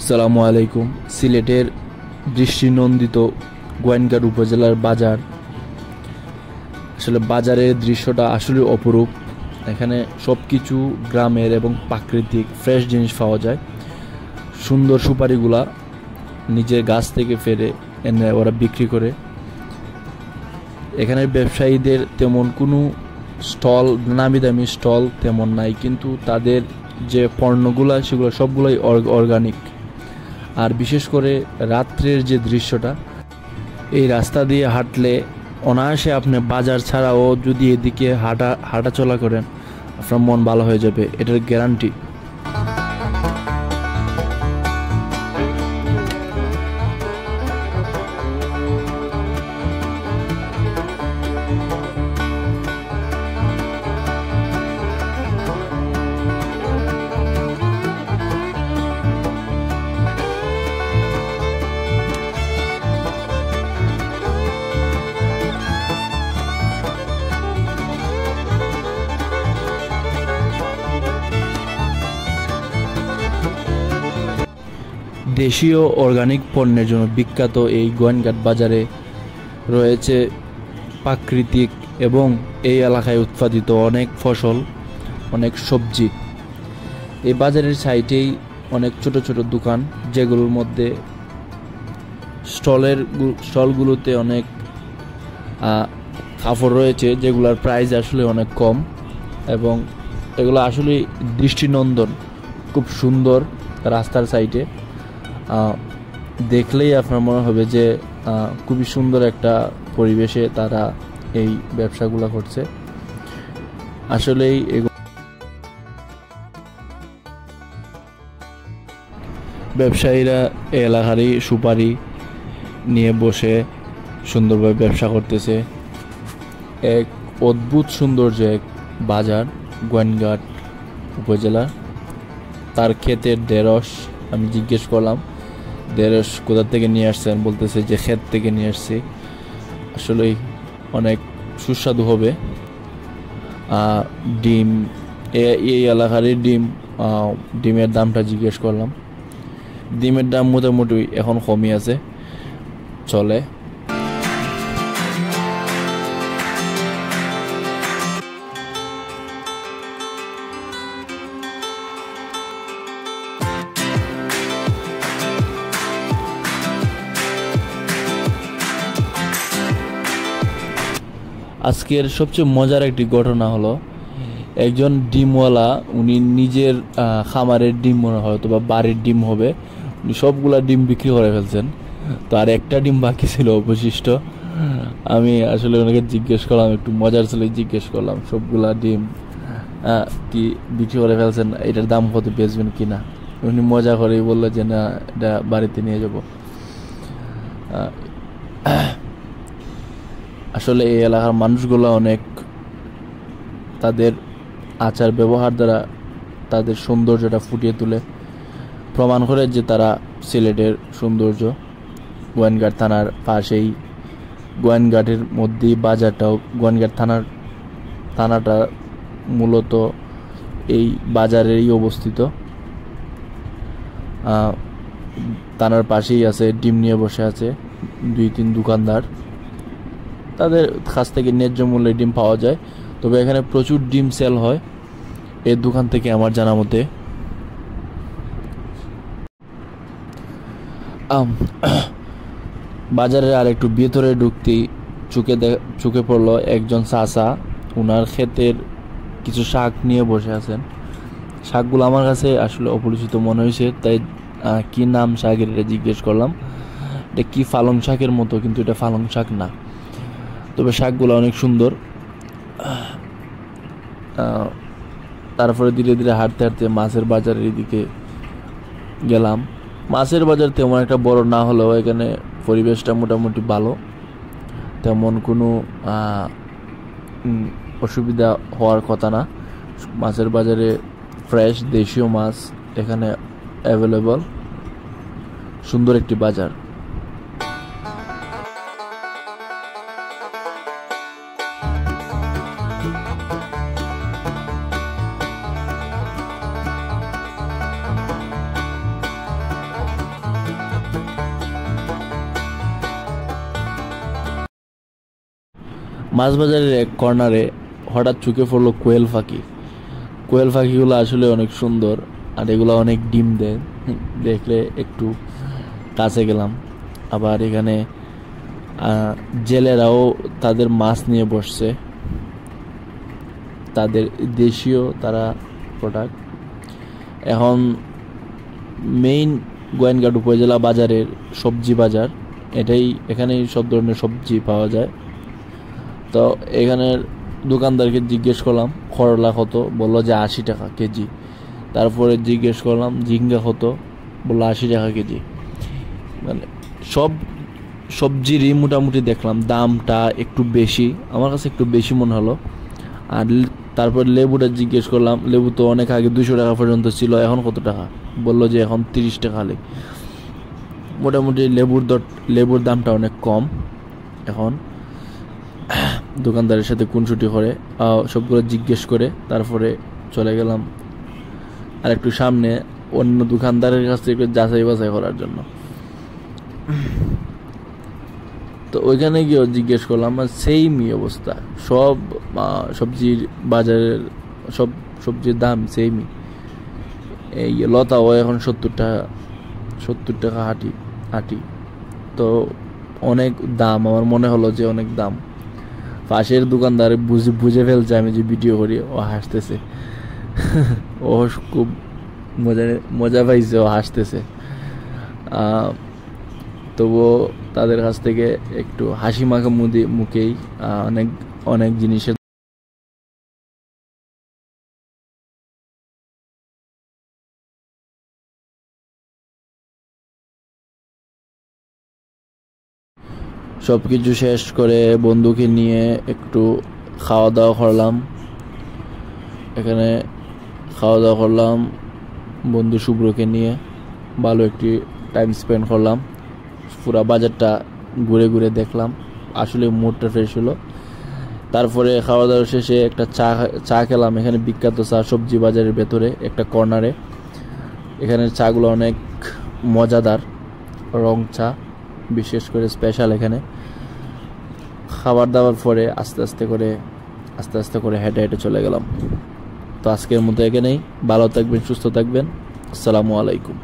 আসসালামু আলাইকুম। সিলেটের দৃষ্টিনন্দিত গোয়েনঘাট উপজেলার বাজার, আসলে বাজারের দৃশ্যটা আসলে অপরূপ। এখানে সব কিছু গ্রামের এবং প্রাকৃতিক ফ্রেশ জিনিস পাওয়া যায়। সুন্দর সুপারিগুলা নিজের গাছ থেকে ফেরে এনে ওরা বিক্রি করে। এখানের ব্যবসায়ীদের তেমন কোনো স্টল, নামি দামি স্টল তেমন নাই, কিন্তু তাদের যে পণ্যগুলা সেগুলো সবগুলোই অর্গানিক। আর বিশেষ করে রাত্রের যে দৃশ্যটা, এই রাস্তা দিয়ে হাঁটলে অনায়াসে আপনি বাজার ছাড়াও যদি এদিকে হাঁটাচলা করেন, আপনার মন ভালো হয়ে যাবে, এটার গ্যারান্টি। দেশীয় অর্গানিক পণ্যের জন্য বিখ্যাত এই গোয়েনঘাট বাজারে রয়েছে প্রাকৃতিক এবং এই এলাকায় উৎপাদিত অনেক ফসল, অনেক সবজি। এই বাজারের সাইডেই অনেক ছোট ছোট দোকান, যেগুলোর মধ্যে স্টলগুলোতে অনেক কাপড় রয়েছে, যেগুলোর প্রাইস আসলে অনেক কম এবং এগুলো আসলে দৃষ্টিনন্দন, খুব সুন্দর। রাস্তার সাইডে দেখলেই আপনার মনে হবে যে খুবই সুন্দর একটা পরিবেশে তারা এই ব্যবসাগুলো করছে। আসলেই ব্যবসায়ীরা এই এলাকারই সুপারি নিয়ে বসে সুন্দরভাবে ব্যবসা করতেছে। এক অদ্ভুত সৌন্দর্য এক বাজার গোয়েনঘাট উপজেলা। তার ক্ষেতের ঢেঁড়স, আমি জিজ্ঞেস করলাম ঢেঁড়স কোথা থেকে নিয়ে আসছেন, বলতেছে যে ক্ষেত থেকে নিয়ে আসছি। আসলেই অনেক সুস্বাদু হবে। ডিম, এই এলাকারই ডিমের দামটা জিজ্ঞেস করলাম। ডিমের দাম মোটামুটি এখন কমই আছে, চলে। আজকের সবচেয়ে মজার একটি ঘটনা হলো, একজন ডিমওয়ালা, উনি নিজের খামারের ডিম মনে হয়তো বা বাড়ির ডিম হবে, উনি সবগুলা ডিম বিক্রি করে ফেলছেন। তো আর একটা ডিম বাকি ছিল অবশিষ্ট। আমি আসলে ওনাকে জিজ্ঞেস করলাম, একটু মজার ছিল, জিজ্ঞেস করলাম সবগুলা ডিম কি বিক্রি করে ফেলছেন, এটার দাম কত, বেচবেন কিনা? উনি মজা করেই বললো যে না, এটা বাড়িতে নিয়ে যাব। আসলে এই এলাকার মানুষগুলো অনেক, তাদের আচার ব্যবহার দ্বারা তাদের সৌন্দর্যটা ফুটিয়ে তুলে, প্রমাণ করে যে তারা সিলেটের সৌন্দর্য। গোয়েনঘাট থানার পাশেই, গোয়েনঘাটের মধ্যেই বাজারটাও। গোয়েনঘাট থানাটা মূলত এই বাজারেরই অবস্থিত। থানার পাশেই আছে, ডিম নিয়ে বসে আছে 2-3 দোকানদার। তাদের কাছ থেকে ন্যায্য মূল্যে ডিম পাওয়া যায়, তবে এখানে প্রচুর ডিম সেল হয় এই দোকান থেকে আমার জানা মতে। বাজারের আর একটু ভেতরে ঢুকতেই চোখে পড়লো একজন চাচা, ওনার ক্ষেতের কিছু শাক নিয়ে বসে আছেন। শাকগুলো আমার কাছে আসলে অপরিচিত মনে হয়েছে, তাই কি নাম শাকের এটা জিজ্ঞেস করলাম। এটা কি পালং শাকের মতো, কিন্তু এটা পালং শাক না, তবে শাকগুলো অনেক সুন্দর। তারপরে ধীরে ধীরে হাঁটতে হাঁটতে মাছের বাজারের দিকে গেলাম। মাছের বাজার তেমন একটা বড় না হলেও এখানে পরিবেশটা মোটামুটি ভালো, তেমন কোনো অসুবিধা হওয়ার কথা না। মাছের বাজারে ফ্রেশ দেশীয় মাছ এখানে অ্যাভেলেবল। সুন্দর একটি বাজার। মাছ বাজারের এক কর্নারে হঠাৎ চোখে পড়লো কোয়েল পাখি। কোয়েল পাখিগুলো আসলে অনেক সুন্দর, আর এগুলো অনেক ডিম দেয়। দেখলে একটু কাছে গেলাম। আবার এখানে জেলেরাও তাদের মাছ নিয়ে বসছে, তাদের দেশীয় তারা প্রোডাক্ট। এখন মেইন গোয়েনঘাট উপজেলা বাজারের সবজি বাজার, এখানেই সব ধরনের সবজি পাওয়া যায়। তো এখানের দোকানদারকে জিজ্ঞেস করলাম করলা কত, বললো যে 80 টাকা কেজি। তারপরে জিজ্ঞেস করলাম ঝিঙ্গা কত, বললো 80 টাকা কেজি। মানে সব সবজিরই মোটামুটি দেখলাম দামটা একটু বেশি, আমার কাছে একটু বেশি মনে হলো। আর তারপর লেবুটা জিজ্ঞেস করলাম, লেবু তো অনেক আগে 200 টাকা পর্যন্ত ছিল, এখন কত টাকা? বললো যে এখন 30 টাকা হলে। মোটামুটি লেবুর দামটা অনেক কম এখন। দোকানদারের সাথে খুনসুটি করে সবগুলো জিজ্ঞেস করে তারপরে চলে গেলাম আর একটু সামনে অন্য দোকানদারের কাছ থেকে যাচাই বাছাই করার জন্য। তো ওইখানে গিয়েও জিজ্ঞেস করলাম, সেইমই অবস্থা, সব সবজির বাজারের সব সবজির দাম সেইমই। এই লতাও এখন 70 টাকা হাঁটি। তো অনেক দাম, আমার মনে হলো যে অনেক দাম। পাশের দোকানদার বুঝে ফেলছে আমি যে ভিডিও করি, ও হাসতেছে। ও খুব মজা পাইছে, ও হাসতেছে। তবুও তাদের কাছ থেকে একটু হাসি মাখা মুখেই অনেক জিনিসের সব কিছু শেষ করে বন্ধুকে নিয়ে একটু খাওয়া দাওয়া করলাম। এখানে খাওয়া দাওয়া করলাম বন্ধু শুভ্রকে নিয়ে, ভালো একটি টাইম স্পেন্ড করলাম। পুরা বাজারটা ঘুরে ঘুরে দেখলাম, আসলে মুডটা ফ্রেশ হলো। তারপরে খাওয়া দাওয়া শেষে একটা চা খেলাম। এখানে বিখ্যাত চা সবজি বাজারের ভেতরে একটা কর্নারে। এখানের চাগুলো অনেক মজাদার, রং চা বিশেষ করে স্পেশাল। এখানে খাবার দাবার পরে আস্তে আস্তে করে হেঁটে হেঁটে চলে গেলাম। তো আজকের মতো এখানেই, ভালো থাকবেন, সুস্থ থাকবেন, আসসালামু আলাইকুম।